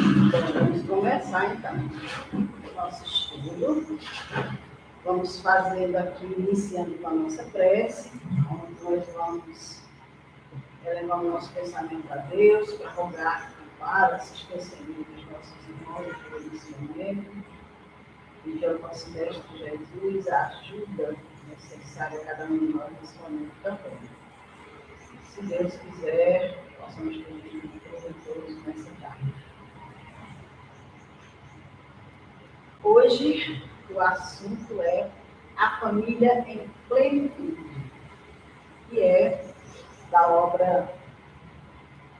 Então, vamos começar, então, o nosso estudo. Vamos fazendo aqui, iniciando com a nossa prece, onde nós vamos elevando o nosso pensamento a Deus, para rogar, para assistência dos nossos irmãos por esse momento, e que eu considero que Jesus a ajuda necessária a cada um de nós nesse momento também. Se Deus quiser, possamos ter todos nessa tarde. Hoje, o assunto é a família em plenitude, que é da obra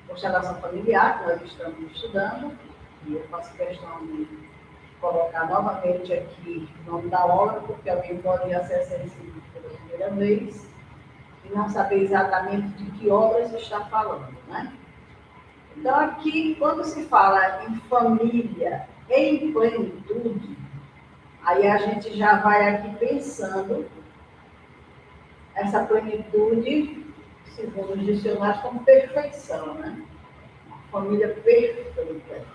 Constelação Familiar, que nós estamos estudando, e eu faço questão de colocar novamente aqui o nome da obra, porque alguém pode acessar esse livro pela primeira vez e não saber exatamente de que obra se está falando, né? Então, aqui, quando se fala em família em plenitude, aí a gente já vai aqui pensando essa plenitude, segundo os dicionários, como perfeição, né? Uma família perfeita.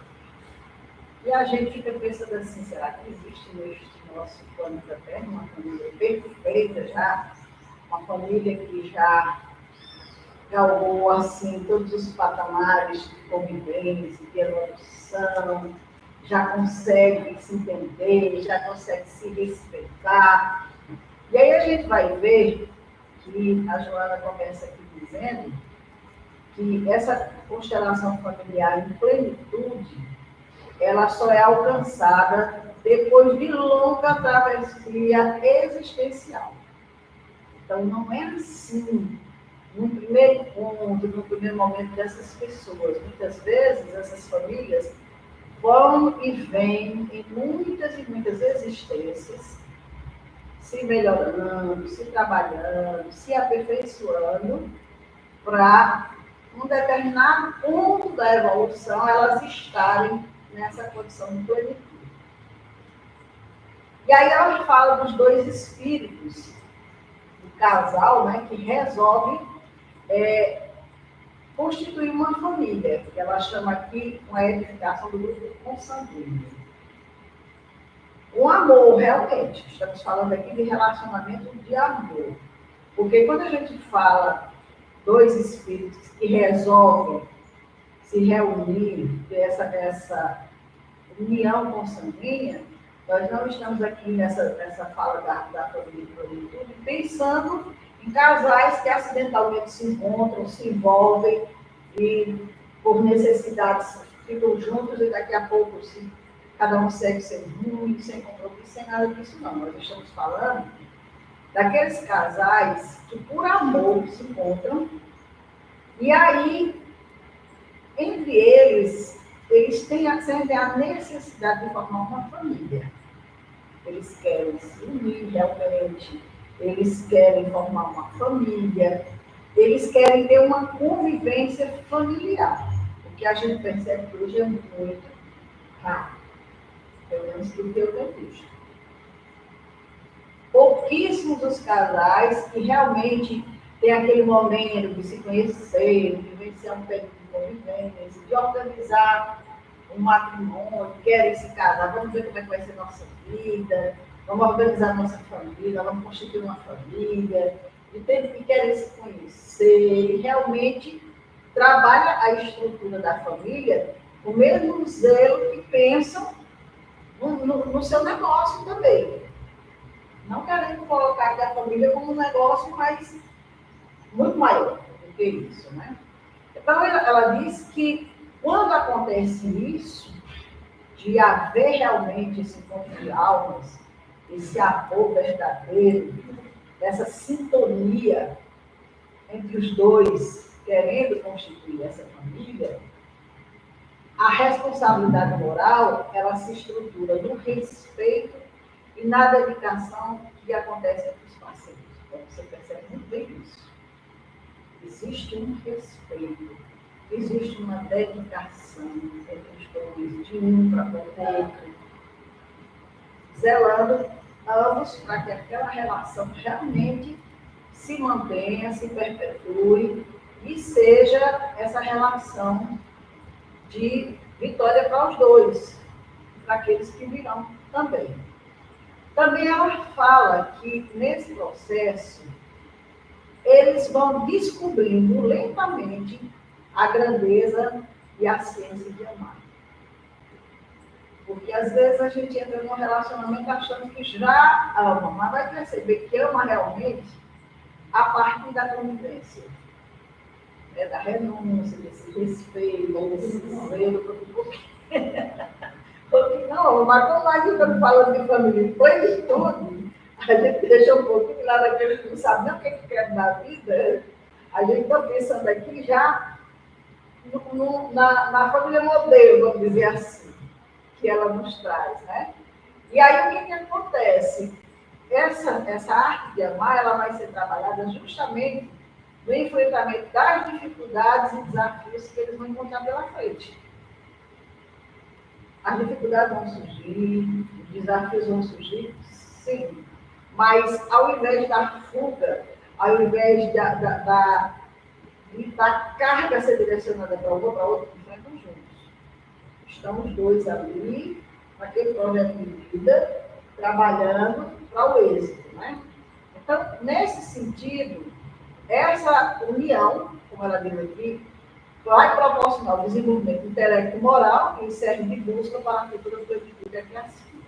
E a gente fica pensando assim, será que existe neste nosso planeta Terra uma família perfeita já? Uma família que já galgou, assim, todos os patamares de convivência, de evolução, já consegue se entender, já consegue se respeitar. E aí a gente vai ver que a Joana começa aqui dizendo que essa constelação familiar em plenitude, ela só é alcançada depois de longa travessia existencial. Então, não é assim, no primeiro ponto, no primeiro momento dessas pessoas. Muitas vezes, essas famílias vão e vêm em muitas e muitas existências, se melhorando, se trabalhando, se aperfeiçoando, para um determinado ponto da evolução elas estarem nessa condição de plenitude. E aí ela fala dos dois espíritos, do casal, né, que resolve constituir uma família, que ela chama aqui uma edificação do grupo consanguíneo. Um amor, realmente, estamos falando aqui de relacionamento de amor. Porque quando a gente fala dois espíritos que resolvem se reunir, ter essa união consanguínea, nós não estamos aqui nessa fala da família de plenitude pensando em casais que acidentalmente se encontram, se envolvem e, por necessidades, ficam juntos e daqui a pouco cada um segue sem rumo, sem compromisso, sem nada disso, não. Nós estamos falando daqueles casais que, por amor, se encontram e aí, entre eles sentem a necessidade de formar uma família. Eles querem se unir realmente, eles querem formar uma família, eles querem ter uma convivência familiar. O que a gente percebe que hoje é muito raro, pelo menos do que eu tenho visto. Pouquíssimos os casais que realmente têm aquele momento de se conhecer, de vivenciar um período de convivência, de organizar um matrimônio, querem se casar, vamos ver como é que vai ser a nossa vida, vamos organizar a nossa família, vamos constituir uma família, e querem se conhecer, e realmente trabalha a estrutura da família com o mesmo zelo que pensam no seu negócio também. Não querendo colocar a família como um negócio, mas muito maior do que isso, né? Então, ela diz que quando acontece isso, de haver realmente esse encontro de almas, esse amor verdadeiro, essa sintonia entre os dois, querendo constituir essa família, a responsabilidade moral, ela se estrutura no respeito e na dedicação que acontece entre os parceiros. Então, você percebe muito bem isso. Existe um respeito, existe uma dedicação entre os dois, de um para o outro, zelando ambos para que aquela relação realmente se mantenha, se perpetue e seja essa relação de vitória para os dois, para aqueles que virão também. Também ela fala que nesse processo eles vão descobrindo lentamente a grandeza e a ciência de amar. Porque às vezes a gente entra num relacionamento achando que já ama, mas vai perceber que ama realmente a partir da convivência, né? Da renúncia, desse respeito, desse zelo, porque não, mas como a gente está falando de família, depois de tudo, a gente deixa um pouquinho lá daqueles que não sabem nem o que quer na vida, a gente está pensando aqui já na família modelo, vamos dizer assim, que ela nos traz, né? E aí o que acontece? Essa arte de amar, ela vai ser trabalhada justamente no enfrentamento das dificuldades e desafios que eles vão encontrar pela frente. As dificuldades vão surgir, os desafios vão surgir, sim. Mas ao invés da fuga, ao invés da carga ser direcionada para um ou para outro, enfrentam juntos. Estão os dois ali, naquele projeto de vida, trabalhando para o êxito, né? Então, nesse sentido, essa união, como ela diz aqui, vai proporcionar o desenvolvimento intelecto e moral e serve de busca para a futura plenitude e criativa.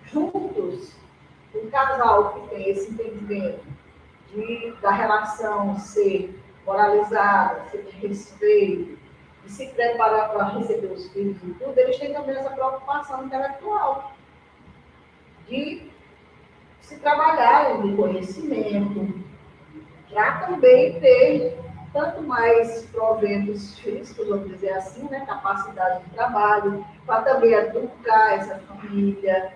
Juntos, o casal que tem esse entendimento da relação ser moralizada, ser de respeito, e se preparar para receber os filhos e tudo, eles têm também essa preocupação intelectual de se trabalharem de conhecimento, para também ter tanto mais proventos físicos, vamos dizer assim, né, capacidade de trabalho, para também educar essa família,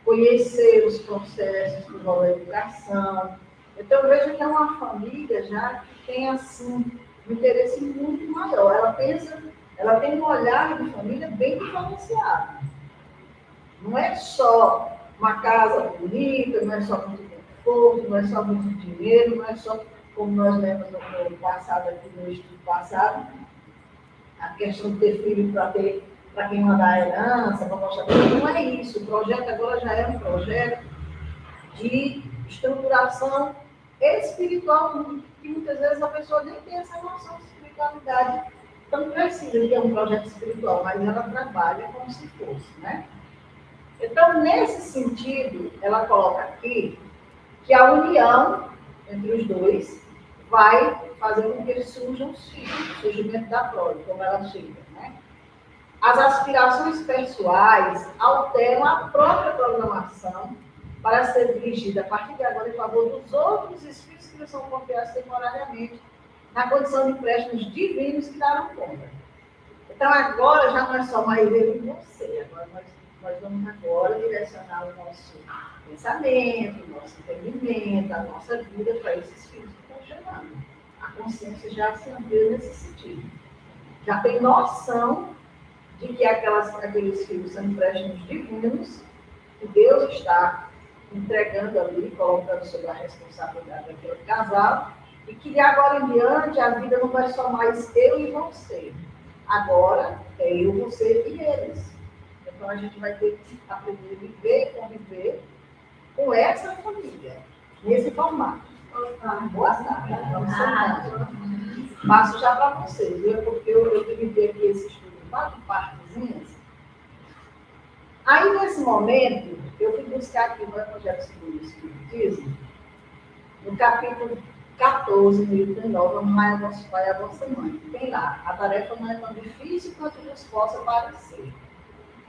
conhecer os processos que vão à educação. Então, veja que é uma família já que tem, assim, um interesse muito maior. Ela tem um olhar de família bem diferenciado. Não é só uma casa bonita, não é só muito conforto, não é só muito dinheiro, não é só, como nós lemos no passado, aqui no estudo passado, a questão de ter filho para quem mandar a herança, para mostrar. Não é isso. O projeto agora já é um projeto de estruturação espiritual, que muitas vezes a pessoa nem tem essa noção de espiritualidade tão precisa, que é um projeto espiritual, mas ela trabalha como se fosse, né? Então, nesse sentido, ela coloca aqui que a união entre os dois vai fazer com que surjam os filhos, o surgimento da prole, como ela chega, né? As aspirações pessoais alteram a própria programação para ser dirigida a partir de agora em favor dos outros espíritos que são confiados temporariamente na condição de empréstimos divinos que darão conta. Então, agora já não é só mais eu e você, agora nós vamos agora direcionar o nosso pensamento, o nosso entendimento, a nossa vida para esses filhos que estão chegando. A consciência já se abriu nesse sentido. Já tem noção de que aqueles filhos são empréstimos divinos, que Deus está entregando ali, colocando sob a responsabilidade daquele casal, e que de agora em diante a vida não vai só mais eu e você. Agora é eu, você e eles. Então a gente vai ter que aprender a viver e conviver com essa família, nesse formato. Boa tarde. Passo já para vocês, viu? Porque eu dividir aqui esse estudo em 4 partezinhas. Aí, nesse momento, eu fui buscar aqui no Evangelho segundo o Espiritismo, no capítulo 14, no item 9, amai a vosso pai e a vossa mãe. Tem lá, a tarefa não é tão difícil quanto nos possa parecer.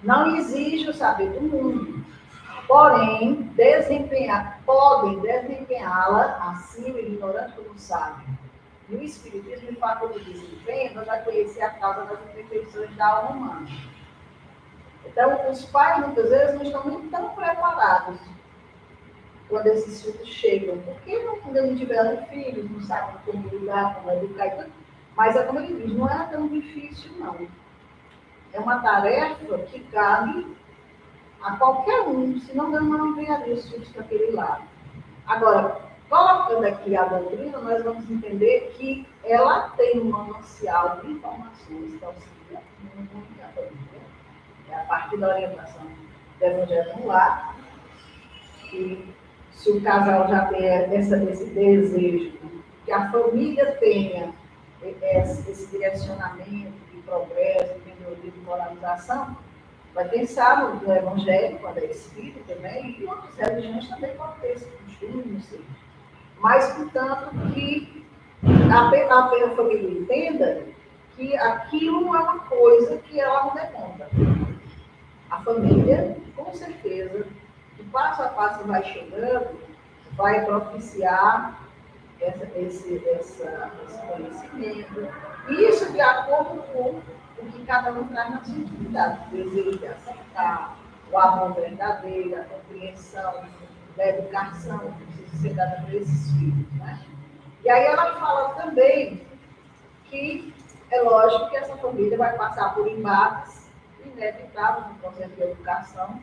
Não exige o saber do mundo, porém, podem desempenhá-la assim, o ignorante como sábio. E o Espiritismo, em fato de desempenho, nós vai conhecer a causa das imperfeições da alma humana. Então, os pais, muitas vezes, não estão nem tão preparados quando esses filhos chegam. Porque não, quando a gente tiver filhos, não sabe como lidar, como educar e tudo. Mas, é como ele diz, não é tão difícil, não. É uma tarefa que cabe a qualquer um, senão Deus não enviaria os filhos para aquele lado. Agora, Colocando aqui a doutrina, nós vamos entender que ela tem um manancial de informações que auxilia muito a família. É a partir da orientação do Evangelho no Lar, que se o casal já tem esse desejo, que a família tenha esse direcionamento de progresso, de melhoria, de moralização, vai pensar no Evangelho, quando é espírita, né? E outras religiões também podem ter esse costume, não sei. Mas, portanto, que a família entenda que aquilo não é uma coisa que ela não dê conta. A família, com certeza, que passo a passo vai chegando, vai propiciar esse conhecimento. Isso de acordo com o que cada um traz na sua intimidade. O desejo de acertar, o amor verdadeiro, a compreensão, a educação que precisa ser dada para esses filhos. Né? E aí ela fala também que é lógico que essa família vai passar por embates inevitáveis no processo de educação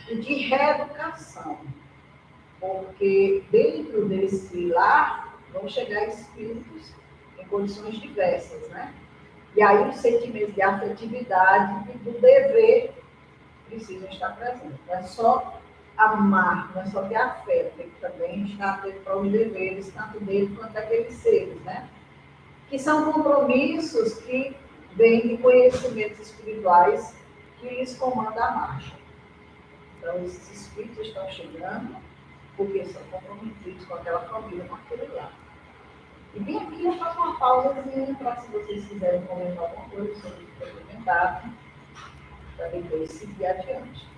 e de reeducação, porque dentro desse lar vão chegar espíritos em condições diversas, né? E aí os sentimentos de afetividade e do dever precisam estar presentes. Não é só amar, não é só ter afeto, tem que também estar atento para os deveres, tanto dele quanto daqueles seres, né? Que são compromissos que vêm de conhecimentos espirituais que lhes comandam a marcha. Então, esses espíritos estão chegando porque são comprometidos com aquela família, com aquele lar. E bem aqui eu faço uma pausazinha para, se vocês quiserem comentar alguma coisa sobre o que foi comentado, para depois seguir adiante.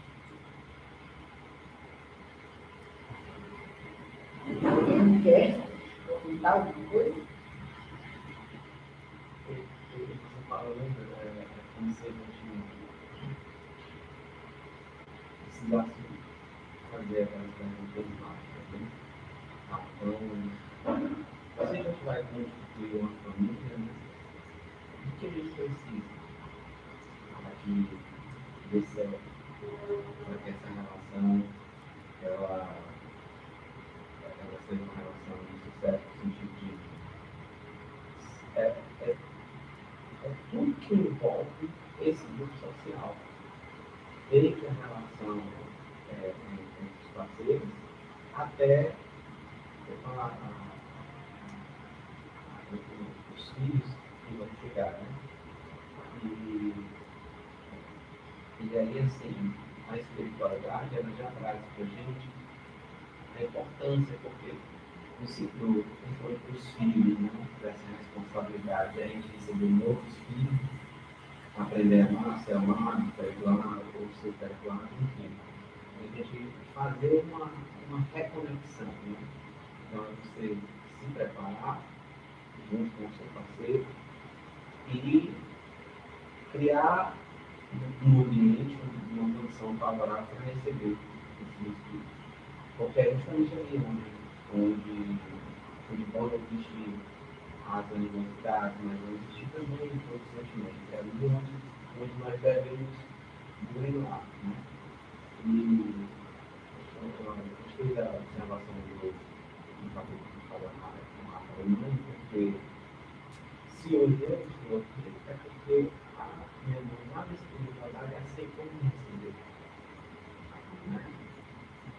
Alguém quer comentar alguma coisa? Você fala, né? Como se a gente precisasse fazer aquelas perguntas básicas, né? Então, se a gente vai constituir uma família, né? O que a gente precisa para que dê certo, para que essa relação ela seja uma relação de sucesso, no sentido de é tudo que envolve esse grupo social. Desde a relação entre os parceiros até os filhos que vão chegar, né? E aí, assim, a espiritualidade, ela já traz para a gente a importância, porque principalmente para os filhos, né? Dessa responsabilidade de a gente receber novos filhos, aprender a amar, ser amado, perdoar, ou ser perdoado, enfim. A gente fazer uma reconexão, né? Então, é você se preparar junto com o seu parceiro e criar um ambiente, uma condição favorável para receber esses espíritos. Porque é justamente ali onde pode existir as animosidades, mas não existe também todos os sentimentos. É ali onde nós devemos burilar, né? E eu gostei da observação do capítulo que fala com a mãe, porque se hoje eu estou aqui, é porque a minha mãe lá na espiritualidade aceitou me receber. Né?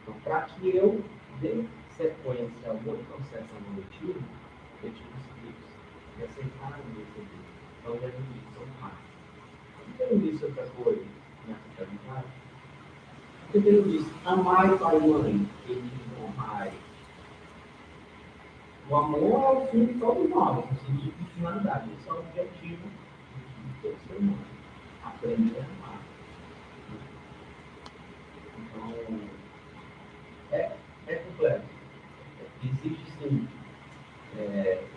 Então, para que eu dê sequência ao meu processo evolutivo, eu tive os filhos que aceitaram me receber. Então, já me disse, são pais. Por que eu disse outra coisa nessa pergunta? Porque Deus diz, amai pai e mãe, ele diz, honrai. O amor é o fim de todos nós, no sentido de finalidade. Esse é o objetivo de todo ser humano. Aprender a amar. Então, é complexo. Existe sim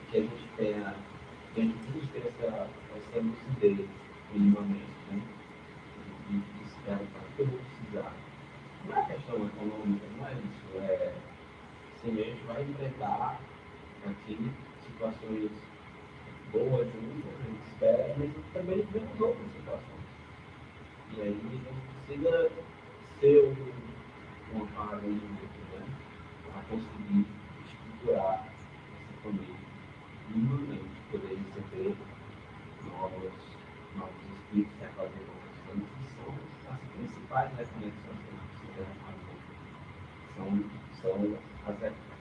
que a gente tenha, que a gente busque essa lucidez minimamente, né? E espero para que eu vou precisar. Não é questão econômica, não é isso. Sim, a gente vai enfrentar aqui situações boas juntas, a gente espera, mas também vemos outras situações. E aí a gente precisa ser um amparo, né, para conseguir estruturar são as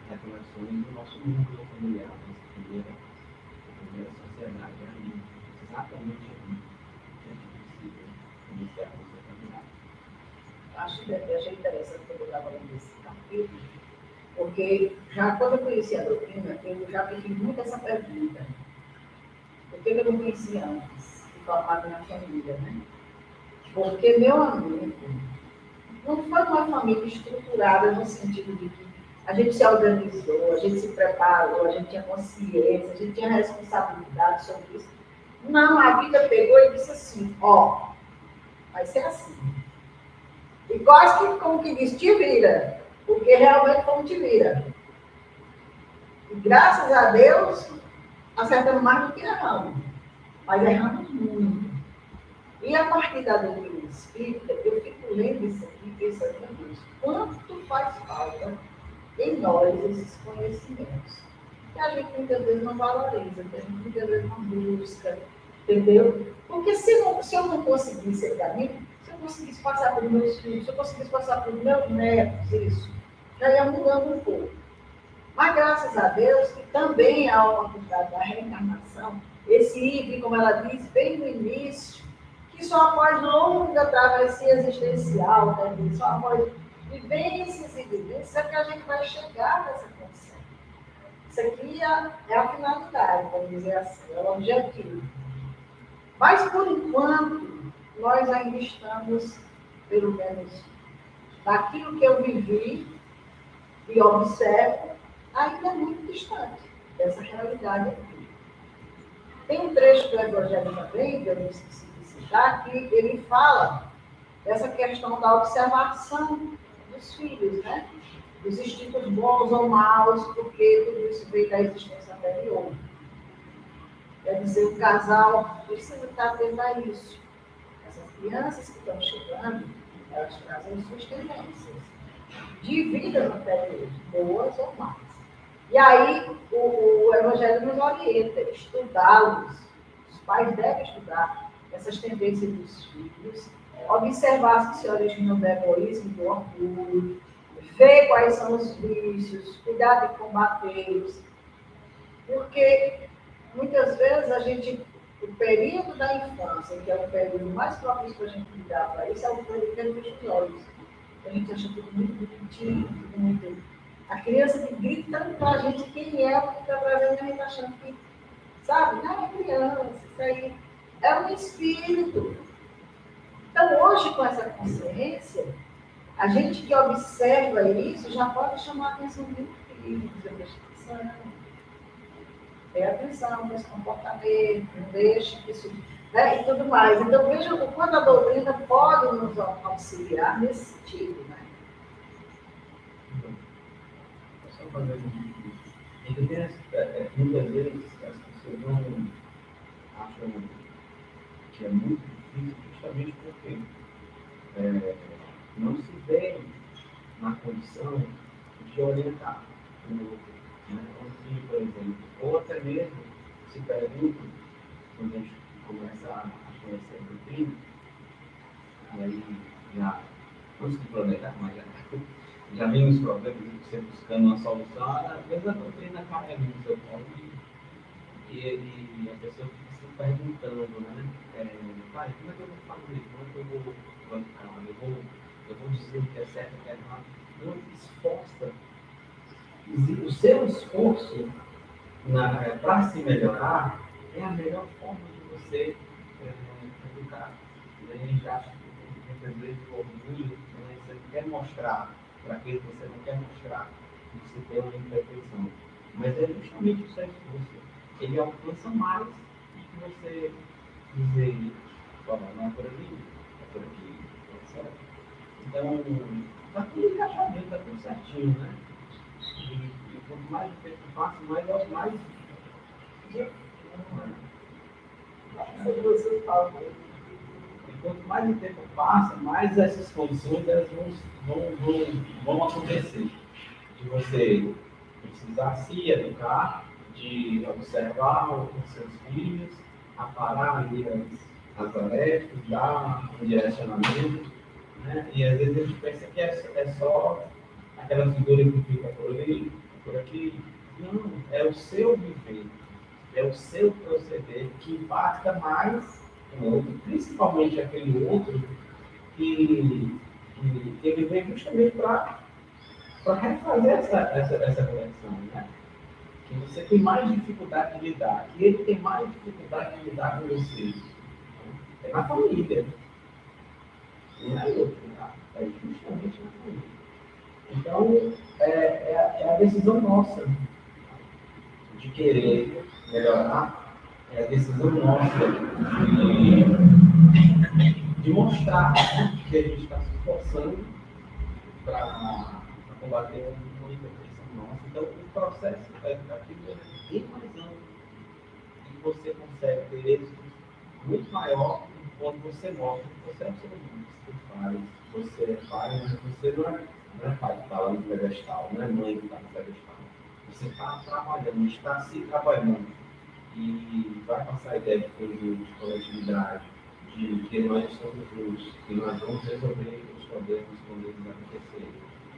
reconexões do nosso núcleo familiar, nossa primeira sociedade ali, exatamente ali, que a gente precisa iniciar a nossa caminhada. Achei interessante quando eu estava lendo esse capítulo, porque já quando eu conheci a doutrina, eu já me fiz muito essa pergunta. Por que eu não conheci antes de formar minha família, né? Porque meu amigo não foi uma família estruturada no sentido de que a gente se organizou, a gente se preparou, a gente tinha consciência, a gente tinha responsabilidade sobre isso. Não, a vida pegou e disse assim, ó, vai ser assim. E quase que, como que diz, te vira, porque realmente como te vira. E graças a Deus, acertamos mais do que erramos, mas erramos muito. E a partir da doutrina espírita, eu fico lendo isso aqui, pensando nisso. Quanto faz falta em nós esses conhecimentos? Que a gente muitas vezes não valoriza, que a gente muitas vezes não busca, entendeu? Porque se eu não conseguisse esse caminho, se eu conseguisse passar para os meus filhos, se eu conseguisse passar para os meus netos, isso, já ia mudando um pouco. Mas graças a Deus, que também há uma oportunidade da reencarnação, esse item, como ela diz, bem no início, que só após longa travessia existencial, né? Só após vivências e vivências, é que a gente vai chegar nessa condição. Isso aqui é a finalidade, vamos dizer assim, é o objetivo. Mas, por enquanto, nós ainda estamos, pelo menos, daquilo que eu vivi e observo, ainda muito distante dessa realidade aqui. Tem um trecho do Evangelho também, que eu não esqueci de citar, que ele fala dessa questão da observação dos filhos, né? Dos instintos bons ou maus, porque tudo isso veio da existência anterior. Quer dizer, o casal precisa estar atento a isso. Essas crianças que estão chegando, elas trazem suas tendências de vida anterior, boas ou más. E aí, o Evangelho nos orienta, estudá-los. Os pais devem estudar essas tendências dos filhos, observar as que se originam do egoísmo, do orgulho, ver quais são os vícios, cuidar de combatê-los. Porque, muitas vezes, o período da infância, que é o período mais propício para a gente cuidar para isso, é o período que a gente fecha os olhos. A gente acha tudo muito bonitinho, tudo muito... A criança que grita tanto para a gente quem é, porque está trazendo, a gente achando que, sabe, não é criança, isso aí é um espírito. Então, hoje, com essa consciência, a gente que observa isso já pode chamar a atenção do filho, dizer, preste atenção nesse comportamento, não deixe que isso, né, e tudo mais. Então, veja o quanto a doutrina pode nos auxiliar nesse sentido, né? Muitas vezes as pessoas não acham que é muito difícil justamente porque não se vê na condição de orientar o outro. Né? Então, se, por exemplo, ou até mesmo se pergunta, quando a gente começa a conhecer o doutrina, aí já, antes de planejar, mas já vem os problemas de você buscando uma solução, às vezes a doutrina cai ali no seu colo e a pessoa fica se perguntando, né? Pai, como é que eu vou fazer? Como é que eu vou bancar? Eu vou dizer o que é certo, o que é errado. Não esforça. O seu esforço para se melhorar é a melhor forma de você educar. A gente acha que muitas vezes o orgulho, né, você não quer mostrar para aquilo que você não quer mostrar, que você tem uma imperfeição. Mas é justamente o seu esforço. Ele alcança mais do que você dizer, não é por ali, é por aqui, etc. Então, está tudo encaixadinho, está tudo certinho, né? E quanto mais o tempo passa, mais é o mais. E quanto mais o tempo passa, mais essas condições elas vão acontecer. De você precisar se educar, de observar os seus filhos, aparar ali as tarefas, dar um direcionamento, né? E às vezes a gente pensa que é só aquela figura que fica por ali, por aqui. Não, é o seu viver, é o seu proceder que impacta mais o outro, principalmente aquele outro que ele vem justamente para refazer essa conexão, né? Que você tem mais dificuldade de lidar, que ele tem mais dificuldade de lidar com você. É na família. Não é outro lugar. É justamente na família. Então, é a decisão nossa de querer melhorar, é a decisão nossa de mostrar que a gente está se esforçando para combater uma imperfeição nossa. Então, o processo educativo é bem mais amplo e você consegue ter êxito muito maior quando você mostra que você é um ser humano, você é pai, mas você não é pai que está lá no pedestal, não é mãe que está no pedestal. Você está trabalhando, está se trabalhando e vai passar a ideia de conjunto, de coletividade, de que nós somos luz, que nós vamos resolver os problemas quando eles acontecerem.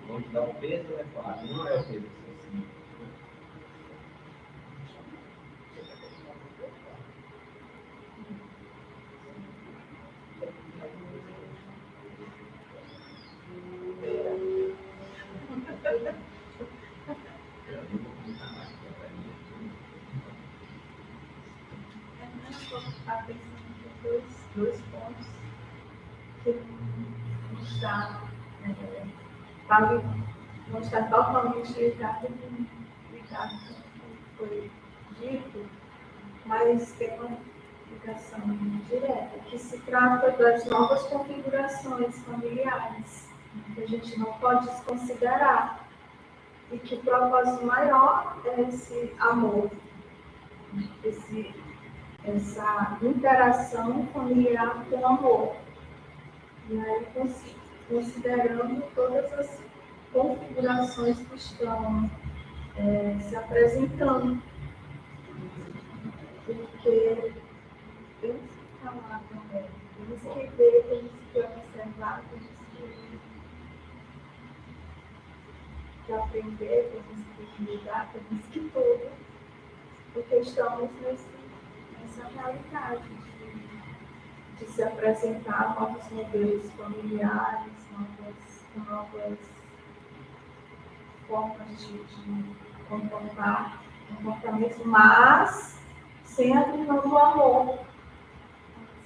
Vamos dar o peso adequado, não é o peso assim. Está pensando em dois pontos que não está totalmente ligado com o que foi dito, mas tem uma ligação direta, que se trata das novas configurações familiares, que a gente não pode desconsiderar, e que o propósito maior é esse amor, essa interação familiar com amor. E aí, considerando todas as configurações que estão se apresentando. Porque temos que falar também, temos que ver, temos que observar, temos que aprender, temos que lidar, temos que tudo, porque estamos nessa realidade de se apresentar novos modelos familiares, novas formas de comportamento, mas sem abrir mão do amor,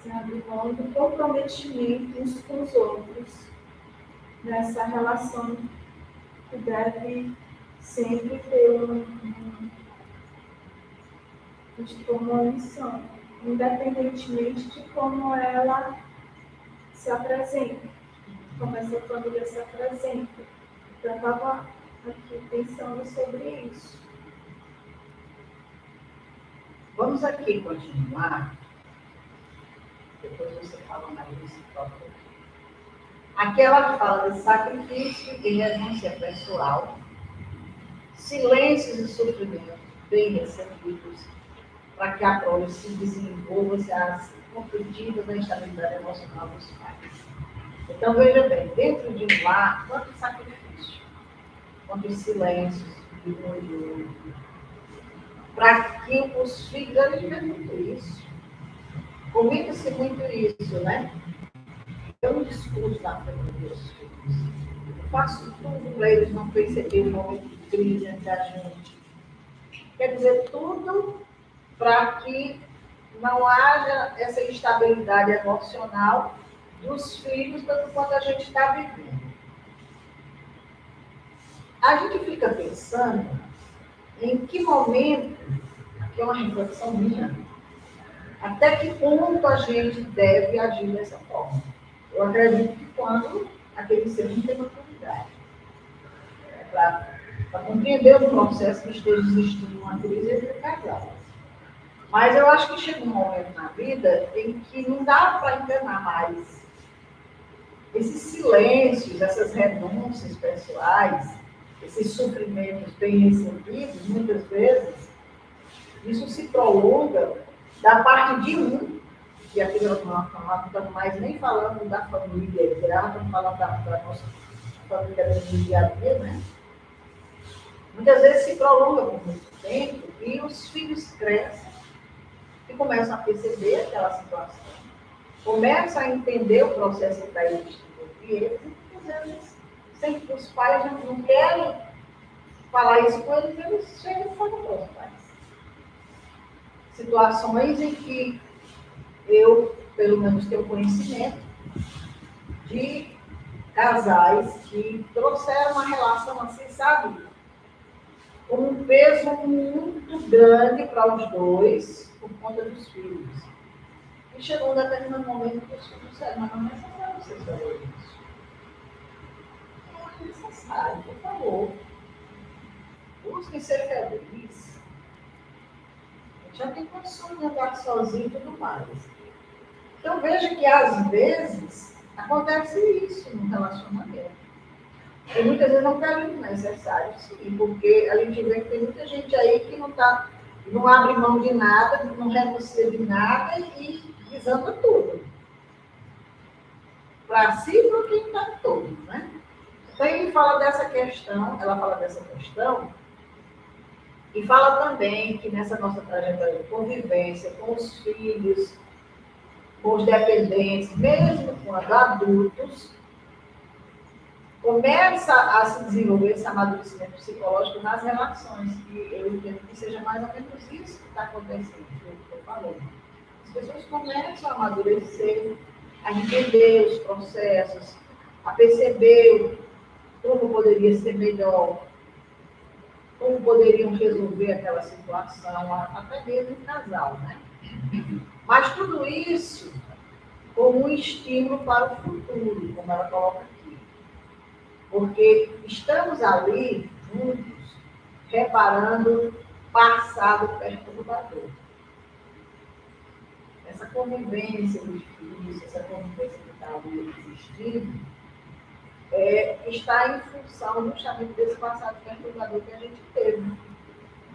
sem abrir mão do comprometimento uns com os outros, nessa relação que deve sempre ter uma missão, independentemente de como ela se apresenta, como essa família se apresenta. Eu estava aqui pensando sobre isso. Vamos aqui continuar. Depois você fala mais desse tópico. Aqui ela fala de sacrifício e renúncia pessoal, silêncios e sofrimentos bem recebidos, para que a prole se desenvolva, se competitiva da estabilidade emocional dos pais. Então, veja bem, dentro de um lar, quanto sacrifício, quantos silêncios, para que os filhos, a gente vê muito isso, comenta-se muito isso, né? Eu um discurso na frente dos filhos. Eu faço tudo para eles não perceberem o momento de crise entre a gente. Quer dizer, tudo para que não haja essa instabilidade emocional dos filhos, tanto quanto a gente está vivendo. A gente fica pensando em que momento, aqui é uma reflexão minha, até que ponto a gente deve agir dessa forma. Eu acredito que quando aquele ser não tem maturidade. Para compreender o processo que esteja existindo uma crise entre casais. Mas eu acho que chega um momento na vida em que não dá para enganar mais. Esses silêncios, essas renúncias pessoais, esses sofrimentos bem recebidos, muitas vezes, isso se prolonga da parte de um, que aqui nós não estamos mais nem falando da família, estamos falando da nossa família do dia a dia, né? Muitas vezes se prolonga por muito tempo e os filhos crescem e começam a perceber aquela situação, começam a entender o processo que está existindo entre eles e muitas vezes sempre os pais não querem falar isso com eles, eles chegam e falam para os pais. Situações em que eu, pelo menos, tenho conhecimento de casais que trouxeram uma relação assim, sabe? Com um peso muito grande para os dois por conta dos filhos. E chegou um determinado momento que os filhos disseram, mas não é necessário vocês fazerem isso. Não é necessário, por favor. Busquem ser felizes. A gente já tem condições de andar sozinho e tudo mais. Então veja que às vezes acontece isso no relacionamento. E muitas vezes não é muito necessário, sim, porque a gente vê que tem muita gente aí que não abre mão de nada, não renuncia de nada e desanda tudo. Para si e para quem está todo, né? Então ela fala dessa questão, e fala também que nessa nossa trajetória de convivência com os filhos, com os dependentes, mesmo quando adultos, começa a se desenvolver esse amadurecimento psicológico nas relações, que eu entendo que seja mais ou menos isso que está acontecendo, que eu estou falando. As pessoas começam a amadurecer, a entender os processos, a perceber como poderia ser melhor, como poderiam resolver aquela situação, até mesmo em casal, né? Mas tudo isso como um estímulo para o futuro, como ela coloca aqui. Porque estamos ali, juntos, reparando passado perturbador. Essa convivência difícil, essa convivência que está ali existindo, está em função justamente desse passado perturbador que a gente teve.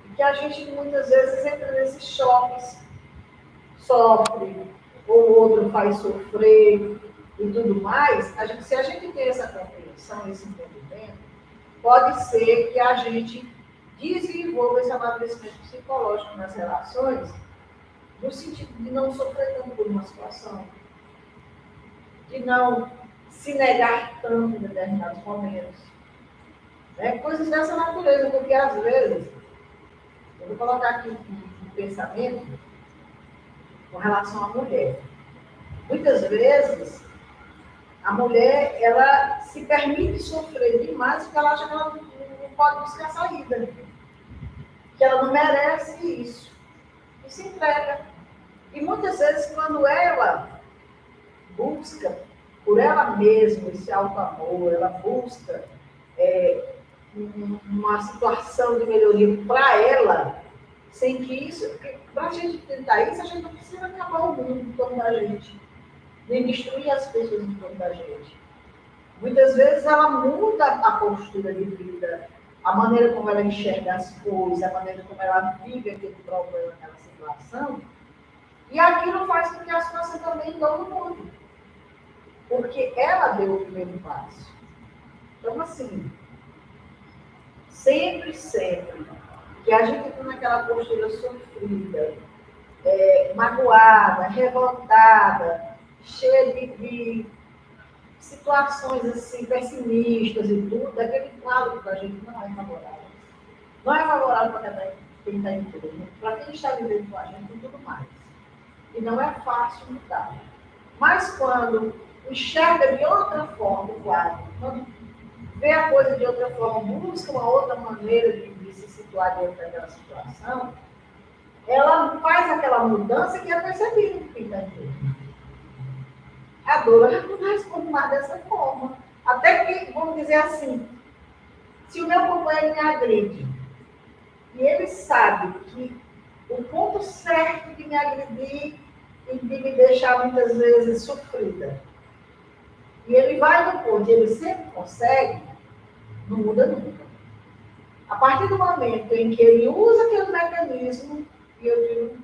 E que a gente muitas vezes entra nesses choques, sofre, ou o outro faz sofrer e tudo mais. Se a gente tem essa compreensão, esse entendimento, pode ser que a gente desenvolva esse amadurecimento psicológico nas relações, no sentido de não sofrer tanto por uma situação, de não se negar tanto em determinados momentos. Né? Coisas dessa natureza, porque às vezes, eu vou colocar aqui um pensamento com relação à mulher. Muitas vezes, a mulher, ela se permite sofrer demais porque ela acha que ela não pode buscar saída, que ela não merece isso, e se entrega. E muitas vezes, quando ela busca por ela mesma esse auto-amor, ela busca uma situação de melhoria para ela, sem que isso, para a gente tentar isso, a gente não precisa acabar o mundo em torno da gente, nem destruir as pessoas em torno da gente. Muitas vezes ela muda a postura de vida, a maneira como ela enxerga as coisas, a maneira como ela vive aquele problema, aquela situação, e aquilo faz com que as coisas também não mudem. Porque ela deu o primeiro passo. Então, assim, sempre que a gente está naquela postura sofrida, magoada, revoltada, cheia de situações assim, pessimistas e tudo, aquele quadro para a gente não é favorável. Não é favorável para quem está em tudo, para quem está vivendo com a gente e tudo mais. E não é fácil mudar. Mas quando enxerga de outra forma o quadro, quando vê a coisa de outra forma, busca uma outra maneira de se situar dentro daquela situação, ela faz aquela mudança que é percebida por quem está em tudo. A dor já não responde mais dessa forma. Até que, vamos dizer assim, se o meu companheiro me agride, e ele sabe que o ponto certo de me agredir e de me deixar muitas vezes sofrida, e ele vai no ponto, e ele sempre consegue, não muda nunca. A partir do momento em que ele usa aquele mecanismo, e eu digo,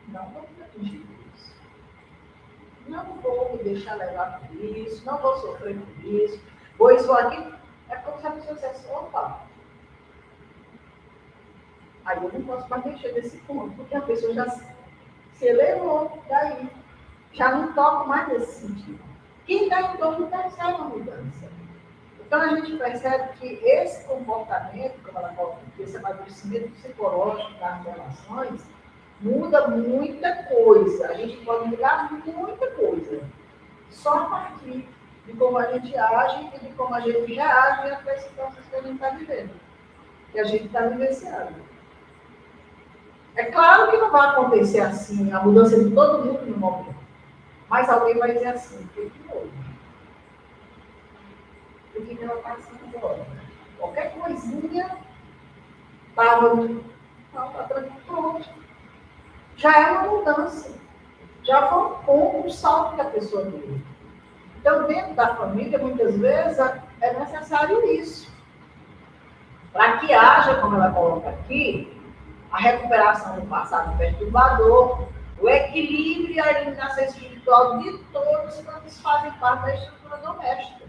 não vou me atingir por isso. Não vou me deixar levar por isso, não vou sofrer por isso, Pois vou aqui, é como se a pessoa dissesse, opa, aí eu não posso mais mexer nesse ponto, porque a pessoa já se elevou daí. Já não toco mais nesse sentido. Quem está em torno percebe a mudança. Então, a gente percebe que esse comportamento, como ela coloca, esse amadurecimento psicológico das relações, muda muita coisa. A gente pode mudar muita coisa. Só a partir de como a gente age e de como a gente reage às situações que a gente está vivendo, que a gente está vivenciando. É claro que não vai acontecer assim, a mudança de todo mundo no momento. Mas alguém vai dizer assim, o que houve? O que ela está passando agora? Qualquer coisinha estava pronto. Já é uma mudança. Já foi um ponto, um salto que a pessoa deu. Então, dentro da família, muitas vezes, é necessário isso. Para que haja, como ela coloca aqui, a recuperação do passado perturbador, o equilíbrio e a eliminação espiritual de todos quantos fazem parte da estrutura doméstica.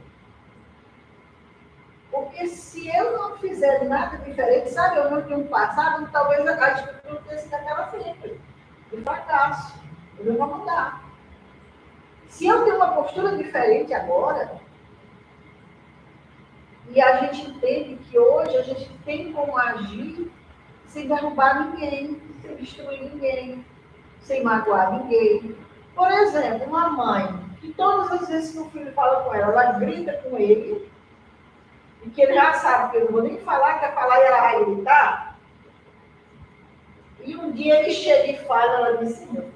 Porque se eu não fizer nada diferente, sabe, eu não tenho um passado, talvez a estrutura tenha sido aquela sempre, de fracasso. Eu não vou mudar. Se eu tenho uma postura diferente agora, e a gente entende que hoje a gente tem como agir sem derrubar ninguém, sem destruir ninguém, sem magoar ninguém. Por exemplo, uma mãe que todas as vezes que o filho fala com ela grita com ele, e que ele já sabe que eu não vou nem falar, quer falar e ela vai gritar. E um dia ele chega e fala, ela diz assim, o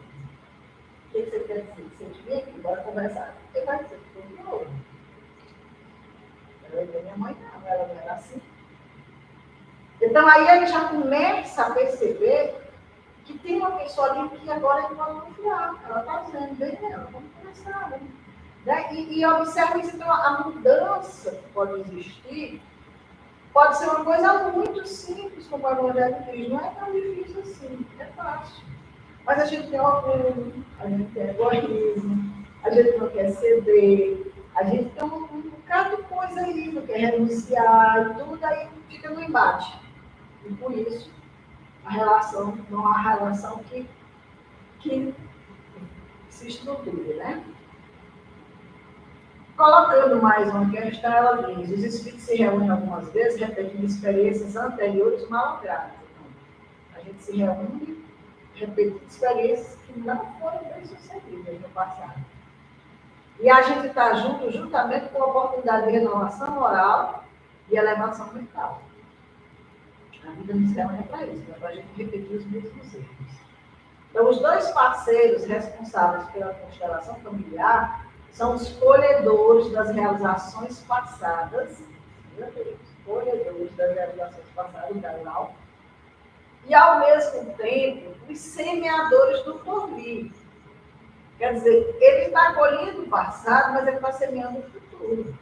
que você quer dizer? Você vem aqui, bora conversar. Ele vai dizer, tudo novo. Ela é minha mãe, não, ela não era assim. Então aí ele já começa a perceber que tem uma pessoa ali que agora ele pode confiar. Ela está dizendo, bem, vamos conversar, né? E observe isso, então, a mudança que pode existir pode ser uma coisa muito simples, como a Evangelho diz, não é tão difícil assim, é fácil. Mas a gente tem orgulho, a gente tem egoísmo, a gente não quer ceder, a gente tem um bocado de coisa aí, não quer renunciar, e tudo aí fica no embate. E por isso, a relação não há relação que se estruture, né? Colocando mais uma questão, ela diz, os espíritos se reúnem algumas vezes, repetindo experiências anteriores malogrades. Então, a gente se reúne, repetindo experiências que não foram bem sucedidas no passado. E a gente está junto, juntamente com a oportunidade de renovação moral e elevação mental. A vida no céu é para isso, é para a gente repetir os mesmos erros. Então, os dois parceiros responsáveis pela constelação familiar são os colhedores das realizações passadas, colhedores das realizações passadas, Gabriel, e, ao mesmo tempo, os semeadores do porvir. Quer dizer, ele está colhendo o passado, mas ele está semeando o futuro.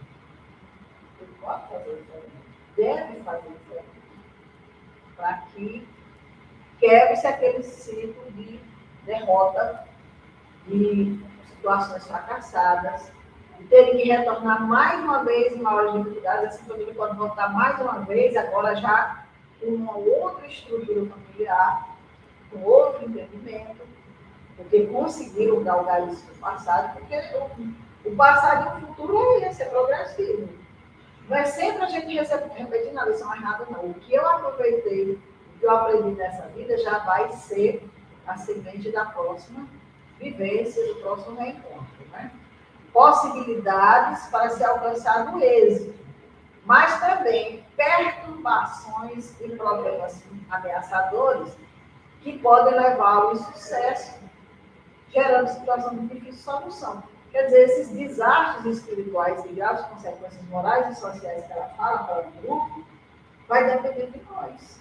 Ele pode fazer isso, deve fazer isso, para que quebre-se aquele ciclo de derrota, de situações fracassadas, e terem que retornar mais uma vez em maiores dificuldades, assim como ele pode voltar mais uma vez, agora já com uma outra estrutura familiar, com outro entendimento, porque conseguiram galgar isso no passado, porque o passado e o futuro é esse, é progressivo. Não é sempre a gente repetindo a lição errada, não. O que eu aproveitei, o que eu aprendi nessa vida, já vai ser a semente da próxima vivência, do próximo reencontro. Né? Possibilidades para se alcançar o êxito, mas também perturbações e problemas ameaçadores que podem levar ao insucesso, gerando situação de difícil solução. Quer dizer, esses desastres espirituais e graves consequências morais e sociais que ela fala para o grupo, vai depender de nós.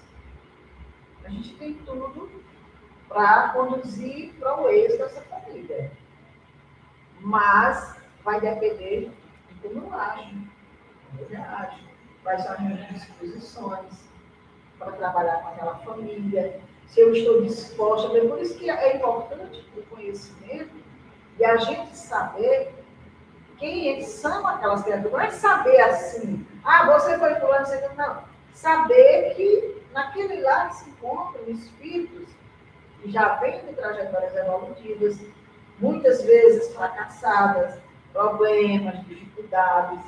A gente tem tudo para conduzir para o êxito dessa família. Mas vai depender de como eu ajo, como eu reajo, quais são as minhas disposições para trabalhar com aquela família, se eu estou disposta. Por isso que é importante o conhecimento e a gente saber quem são aquelas criaturas. Não é saber assim, você foi fulano, você não. Saber que naquele lar se encontram espíritos que já vêm de trajetórias evolutivas, muitas vezes fracassadas, problemas, dificuldades,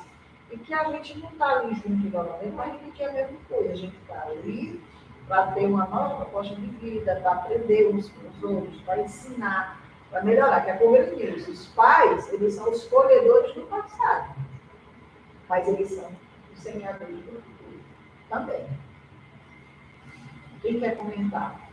e que a gente não está ali junto novamente para repetir a mesma coisa. A gente está ali para ter uma nova proposta de vida, para aprender uns com os outros, para ensinar, para melhorar. Que é como eles dizem, os pais, eles são os colhedores do passado, mas eles são os semeadores do futuro também. Quem quer comentar?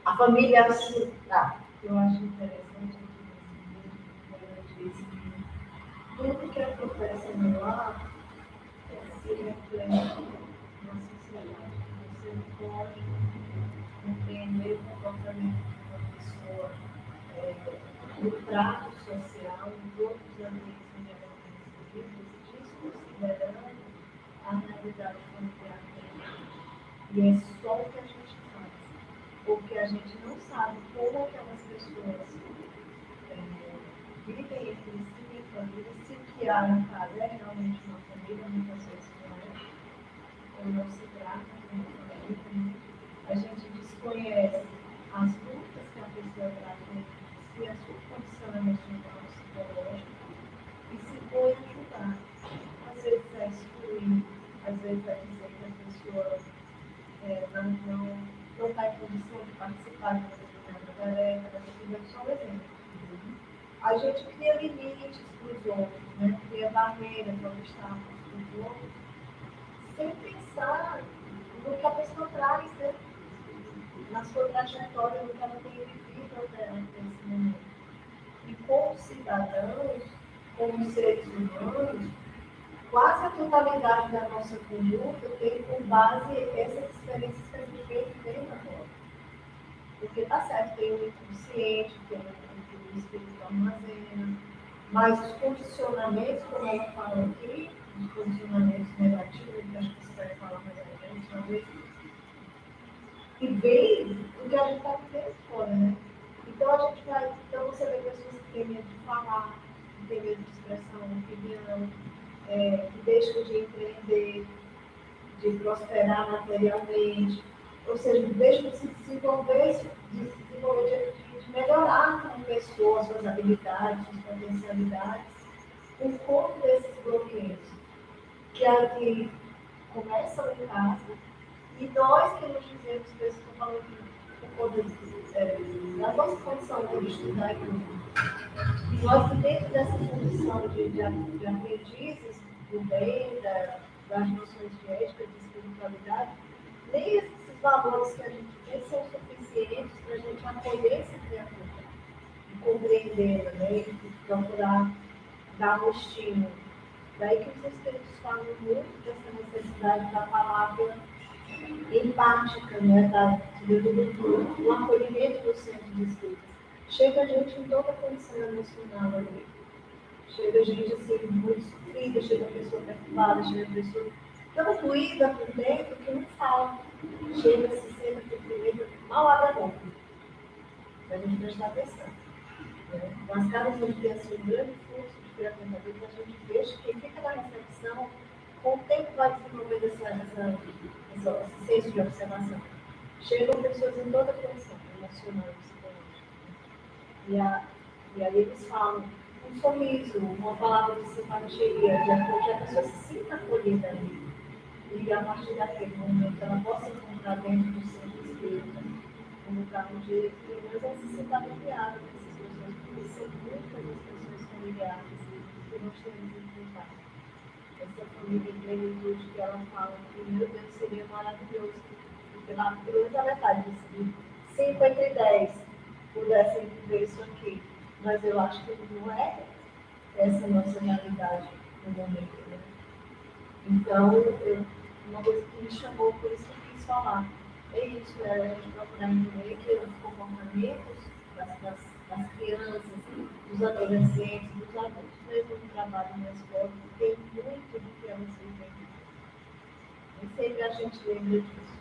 A família assim, Eu acho interessante quando ela diz que tudo que acontece no lar se reflete na sociedade. Você pode compreender o comportamento de uma pessoa no trato social, em todos os ambientes onde ela tem inserido, desconsiderando a realidade familiar dela. E é só o que a gente faz. Porque a gente não sabe como aquelas pessoas vivem entre si em família, se o que há em casa é realmente uma família, muitas vezes não é, ou não se trata de uma família. A gente desconhece as lutas que a pessoa traz dentro de si, a sua condição emocional, psicológica, e se põe a ajudar. Às vezes é excluir, às vezes é dizer que a pessoa não está em condição de participar de uma determinada tarefa, daquilo é só um exemplo. A gente cria limites para os outros, né? Cria barreiras, obstáculos para os outros, sem pensar no que a pessoa traz, né? Na sua trajetória, no que ela tem vivido até esse momento. E como cidadãos, como seres humanos, quase a totalidade da nossa conduta tem por base essas experiências que a gente vem agora. Porque está certo, tem o inconsciente, tem o espírito armazena, mas os condicionamentos, como ela fala aqui, os condicionamentos negativos, que acho que você vai falar mais à frente, talvez, que vem do que a gente está vivendo fora, né? Então você vê pessoas que têm medo de falar, que têm medo de expressar uma opinião, que deixam de empreender, de prosperar materialmente, ou seja, deixam de se desenvolver, de melhorar como pessoa, suas habilidades, suas potencialidades, por conta desses bloqueios, que começam em casa, e nós que nos dizemos que eu estou falando aqui, por conta da nossa condição de estudar e tudo. E nós que dentro dessa condição de aprendizes do bem, das noções de ética, de espiritualidade, nem esses valores que a gente tem são suficientes para a gente acolher essa criatura e compreendê-la, né? E procurar dar um estímulo. Daí que os espíritos falam muito dessa necessidade da palavra empática, né? Do acolhimento do centro de espíritos. Chega a gente em toda a condição emocional ali. Chega a gente assim, muito sofrida, chega a pessoa perturbada, chega a pessoa tão doída por dentro que não fala. Chega, se senta por primeiro, mal abre a boca. Para a gente prestar atenção. Né? Nas casas onde tem assim, um grande fluxo de frequentadores, a gente veja que quem fica na recepção, com o tempo vai desenvolvendo esse senso de observação. Chegam pessoas em toda a condição emocional e psicológica. E aí eles falam um sorriso, uma palavra de simpatia, de que a pessoa se sinta acolhida ali. E a partir daquele momento ela possa encontrar dentro do centro espírita um lugar onde pelo menos ela se sinta aliviada com essas pessoas, porque são muitas as pessoas familiares que nós temos enfrentado. Essa família de plenitude que ela fala que, meu Deus, seria maravilhoso, pelo menos a metade desse livro, 5 entre 10 pudessem viver isso aqui. Mas eu acho que não é essa nossa realidade no momento. Né? Então, uma coisa que me chamou, por isso que eu quis falar, é isso, a gente procurar entender que os comportamentos das crianças, dos adolescentes, dos adultos, mesmo no trabalho na escola, porque muito do que elas vivem. E sempre a gente lembra disso.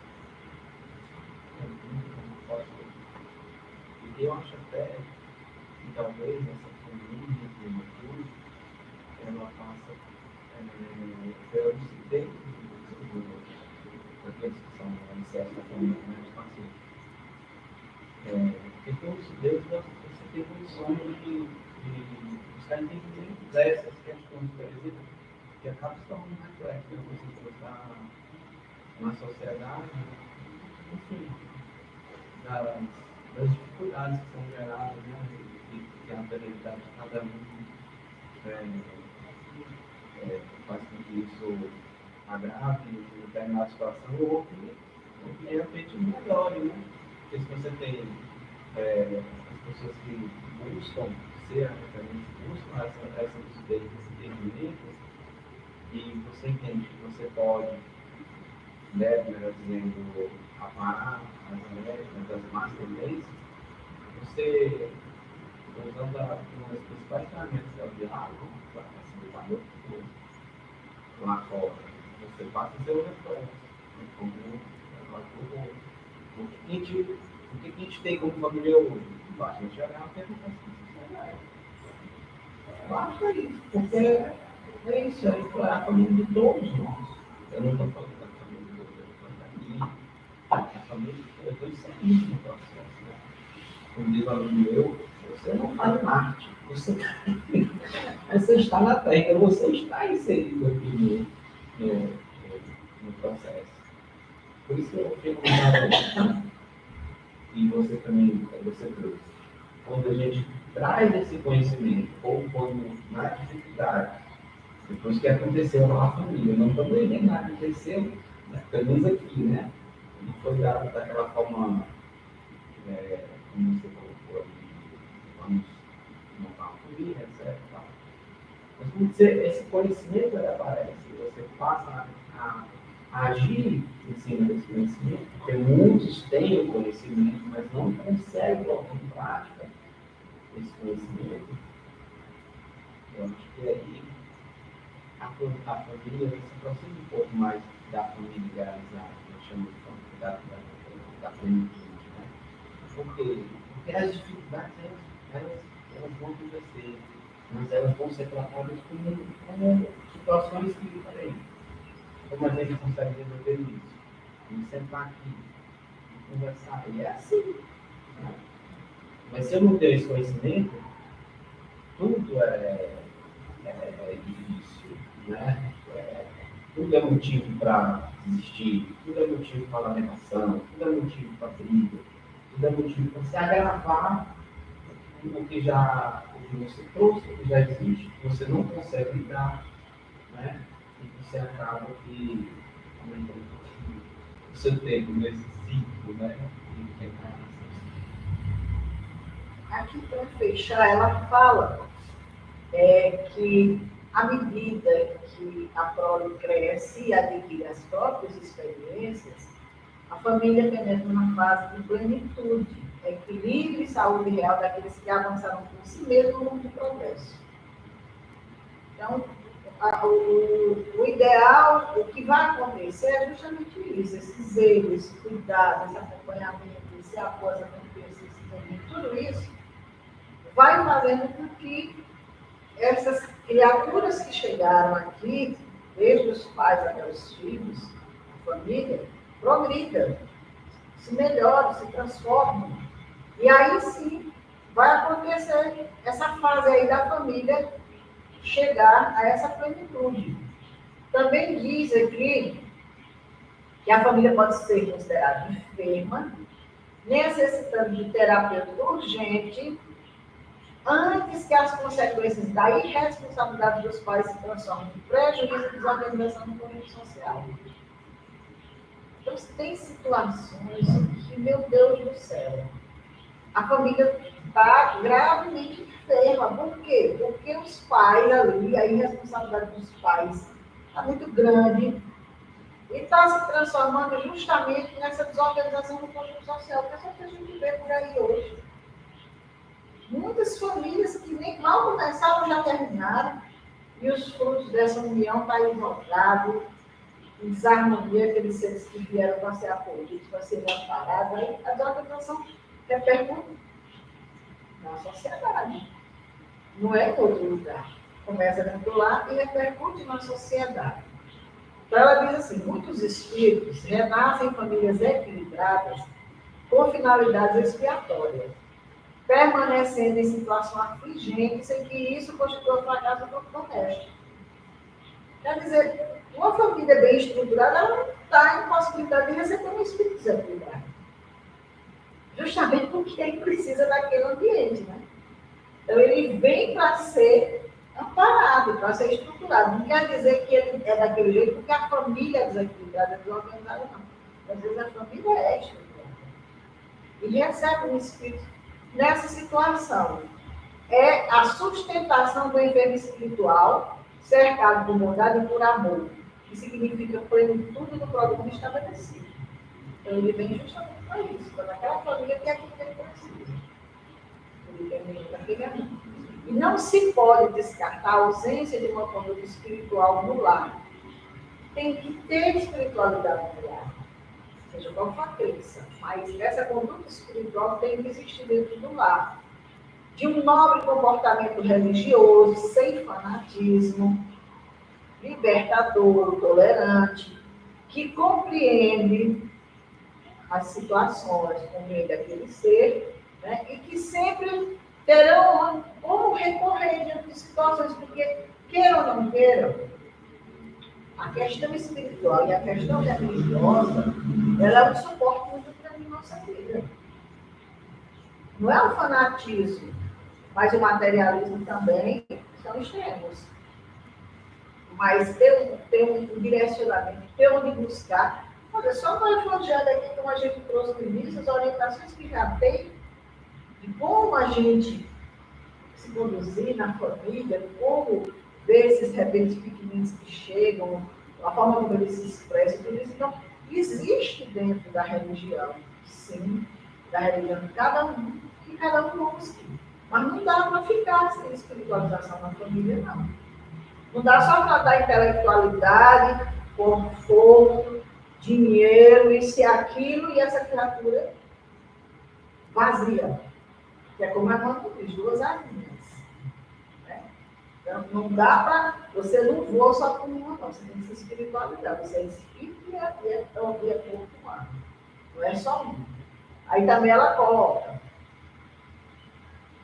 E eu acho até que talvez essa família de juventude, ela faça pela dissidência daqueles que são alicerces da família mais pacientes. Porque com lucidez você tem condições de buscar entendimento dessas questões, por exemplo, que acabam se tornando reflexos, você colocar na sociedade, enfim, das dificuldades que são geradas, né, que a realidade de cada um faz com que isso agrave em determinada situação ou que de repente melhore, né? Porque se você tem as pessoas que buscam ser a referência, buscam essa lucidez, esse entendimento, e você entende que você pode, melhor dizendo, aparar as Américas, as más tendências, você, usando uma das principais ferramentas que é o diálogo, para facilitar lá fora, você passa a ser o reflexo. O que a gente tem como família hoje? A gente já ganha o tempo basta isso, porque é isso, é a família de todos nós. Eu não estou falando da família de todos, eu estou falando da minha. A família, eu estou inserindo no processo. Né? Como diz o aluno meu, você não está em Marte, você está na Terra, você está inserido aqui no processo. Por isso que eu fico muito e você também, você trouxe. Quando a gente traz esse conhecimento, ou quando na dificuldade, depois que aconteceu na família, não estou dizendo nada, aconteceu, pelo menos aqui, né? Não foi daquela forma, como você colocou ali, vamos montar uma família, etc. Mas quando esse conhecimento aparece, você passa a agir em cima desse conhecimento, porque muitos têm o conhecimento, mas não conseguem colocar em prática esse conhecimento. Eu acho que aí a família se aproxima um pouco mais da família idealizada, que eu chamo de da plenitude. Né? Por quê? Porque as dificuldades elas vão acontecer, mas elas vão ser tratadas como situações que, peraí, como a gente consegue resolver isso? Vamos sentar aqui e conversar. E é assim. Né? Mas se eu não tenho esse conhecimento, tudo é difícil. Né? Tudo é motivo para desistir, tudo é motivo para lamentação, tudo é motivo para briga, tudo é motivo para se agravar o que você trouxe, o que já existe, que você não consegue lidar. Né? E você acaba que aumentando o seu tempo nesse ciclo, né? Aqui para fechar, ela fala que à medida que a prole cresce e adquire as próprias experiências, a família penetra na fase de plenitude, equilíbrio e saúde real daqueles que avançaram por si mesmos no mundo de progresso. Então, o ideal, o que vai acontecer é justamente isso, esse zelo, esse cuidado, esse acompanhamento, esse apoio, essa confiança, esse entendimento, tudo isso vai fazendo com que essas criaturas que chegaram aqui, desde os pais até os filhos, a família, progridam, se melhoram, se transformam. E aí sim vai acontecer essa fase aí da família chegar a essa plenitude. Também diz aqui que a família pode ser considerada enferma, necessitando de terapêutica urgente, antes que as consequências da irresponsabilidade dos pais se transformem em prejuízo e desorganização no convívio social. Então, tem situações que, meu Deus do céu, a família está gravemente enferma. Por quê? Porque os pais ali, a irresponsabilidade dos pais está muito grande e está se transformando justamente nessa desorganização no convívio social, que é só que a gente vê por aí hoje. muitas famílias que nem mal começaram, já terminaram, e os frutos dessa união estão aí jogados, em desarmonia, aqueles seres que vieram para ser acolhidos, para serem amparados, aí a desorganização repercute na sociedade. Não é em outro lugar. Começa dentro do lar e repercute na sociedade. Então ela diz assim, muitos espíritos renascem em famílias equilibradas com finalidades expiatórias, permanecendo em situação afligente, sem que isso constitua fracasso doméstico. Quer dizer, uma família bem estruturada, ela não está em possibilidade de receber um espírito desequilibrado. Justamente porque ele precisa daquele ambiente, né? Então, ele vem para ser amparado, para ser estruturado. Não quer dizer que ele é daquele jeito porque a família é desequilibrada, é desorganizada, não. Às vezes a família é estruturada. E recebe um espírito nessa situação. É a sustentação do enfermo espiritual, cercado por bondade e por amor, que significa plenitude do programa estabelecido. Então, ele vem justamente para isso, para aquela família que é aquilo que ele precisa. E não se pode descartar a ausência de uma conduta espiritual no lar. Tem que ter espiritualidade no lar, seja qual for a crença, mas essa conduta espiritual tem que existir dentro do lar. De um nobre comportamento religioso, sem fanatismo, libertador, tolerante, que compreende as situações, compreende aquele ser, né? E que sempre terão como recorrer diante de situações, porque queiram ou não queiram, a questão espiritual e a questão religiosa, ela é um suporte muito grande na nossa vida. Não é o fanatismo, mas o materialismo também são extremos. Mas ter um direcionamento, ter onde buscar. Olha, só no evangelho aqui, como a gente trouxe no início, as orientações que já tem, de como a gente se conduzir na família, como ver esses rebeldes pequeninos que chegam, a forma como eles se expressam, tudo isso. Então, existe dentro da religião, sim, da religião de cada um, e cada um busca. Mas não dá para ficar sem espiritualização na família, não. Não dá só para dar intelectualidade, conforto, dinheiro, isso e aquilo, e essa criatura vazia. Que é como a irmã diz, duas asinhas. Né? Então, não dá para... Você não voa só com uma, não. Você tem que se espiritualizar. Você é espírito e é corpo humano. Não é só um. Aí também ela coloca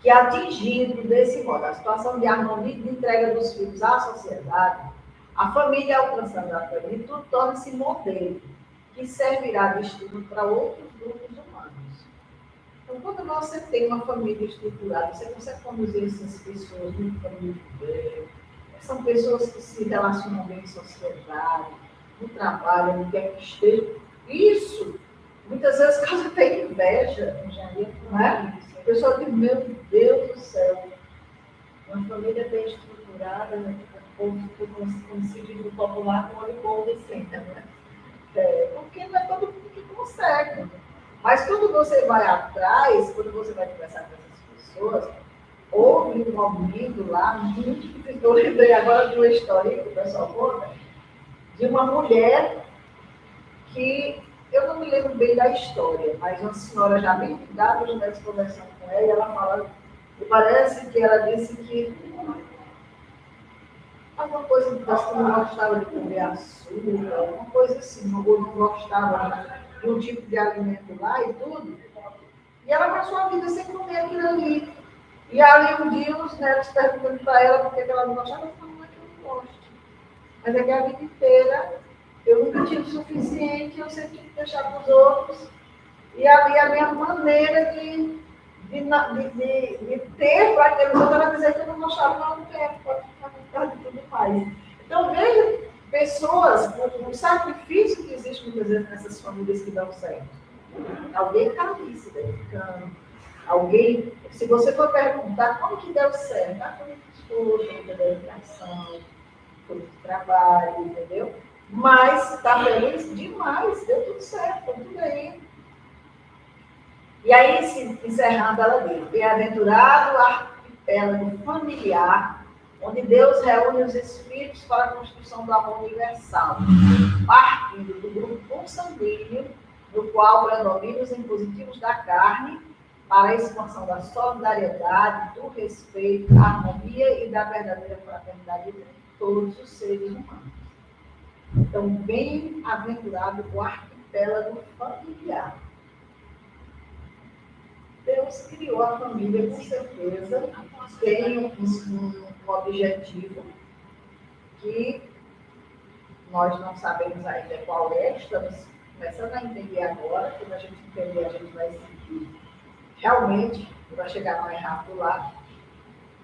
que atingido desse modo a situação de harmonia e de entrega dos filhos à sociedade, a família alcançando a plenitude torna-se modelo, que servirá de estudo para outros grupos humanos. Então, quando você tem uma família estruturada, você consegue conduzir essas pessoas muito bem. São pessoas que se relacionam bem em sociedade, no trabalho, no que é que esteja. Isso, muitas vezes, causa até inveja, não é? A pessoa diz, meu Deus do céu, uma família bem estruturada, né? Como se diz no popular, com olho bom de cena, né? Porque não é todo mundo que consegue. Mas quando você vai atrás, quando você vai conversar com essas pessoas, houve um momento lá, muito difícil. Eu lembrei agora de uma história que o pessoal conta, de uma mulher que, eu não me lembro bem da história, mas uma senhora já bem idade, os médicos conversando com ela, e ela fala, e parece que ela disse que alguma coisa que não gostava de comer açúcar, alguma coisa assim, ou não gostava de um tipo de alimento lá e tudo. E ela passou a vida sem comer aquilo ali. E ali um dia os netos perguntando para ela por que ela não gostava, ela falou, não é que eu não gosto. Mas é que a vida inteira eu nunca tive o suficiente, eu sempre tive que deixar para os outros. E ali a minha maneira de ter para aqueles outros era dizer que eu não gostava, não quero, pode ficar de tudo mais. Então, veja pessoas, o sacrifício que existe muitas vezes nessas famílias que dão certo. Alguém está ali se dedicando. Alguém, se você for perguntar como que deu certo, foi muito esforço, muita dedicação, foi muito trabalho, entendeu? Mas está feliz demais, deu tudo certo, tudo bem. E aí, encerrando, ela diz: bem-aventurado o arquipélago familiar, onde Deus reúne os espíritos para a construção do amor universal, partindo do grupo consanguíneo, no qual predominam os impositivos da carne, para a expansão da solidariedade, do respeito, da harmonia e da verdadeira fraternidade entre todos os seres humanos. Então, bem-aventurado o arquipélago familiar. Deus criou a família, com certeza, tem um objetivo que nós não sabemos ainda qual é, estamos começando a entender agora. Quando a gente entender, a gente vai seguir realmente, vai chegar mais rápido lá.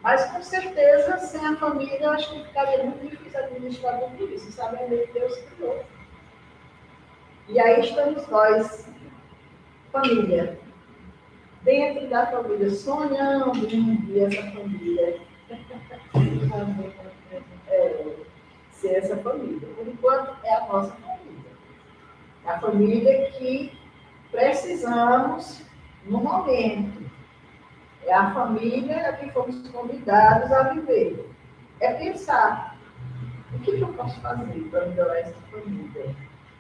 Mas, com certeza, sem a família, acho que ficaria muito difícil administrar tudo isso, sabendo que Deus criou. E aí estamos nós, família, dentro da família, sonhando um dia essa família. Ser essa família. Por enquanto, é a nossa família. É a família que precisamos no momento. É a família a que fomos convidados a viver. É pensar, o que eu posso fazer para melhorar essa família?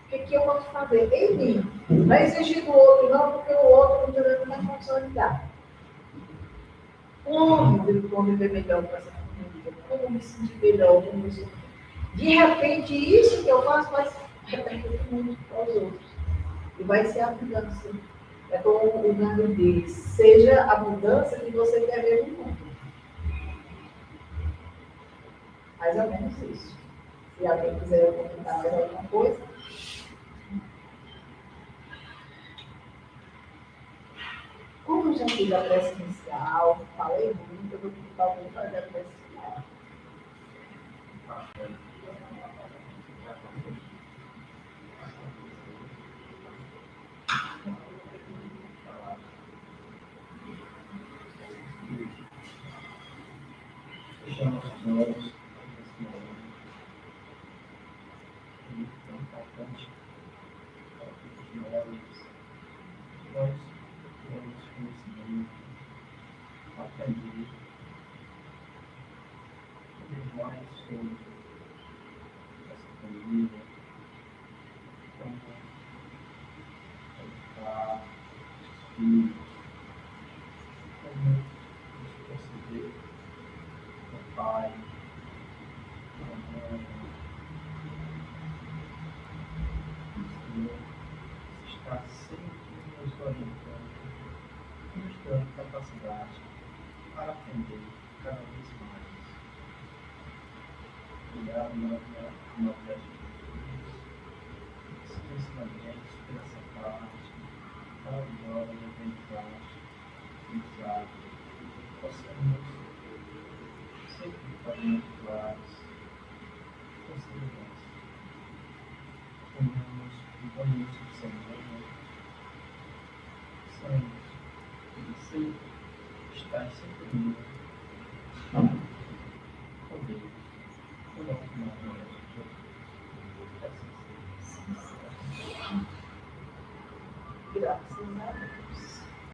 O que eu posso fazer em mim? Não é exigir do outro, não, porque o outro não tem condição de dar. Como conviver melhor com essa família? Como me sentir melhor com isso? De repente, isso que eu faço vai repercutir muito para os outros. E vai ser a mudança. É como o Nando diz, seja a mudança que você quer ver no mundo. Mais ou menos isso. Se alguém quiser comentar mais alguma coisa. Como eu já fiz a prece inicial, falei muito, eu vou pedir para alguém fazer a prece final. Fechamos os olhos nesse momento. E tão importante para todos nós temos conhecimento, aprender, saber mais sobre essa família, como educar os filhos, como nos perceber o pai, a mãe, o Senhor está sempre nos orientando, nos dando capacidade para aprender cada vez mais. Obrigado, Maria de Jesus, esses ensinamentos por essa parte maravilhosa de aprendizagem, possamos sempre estar muito claros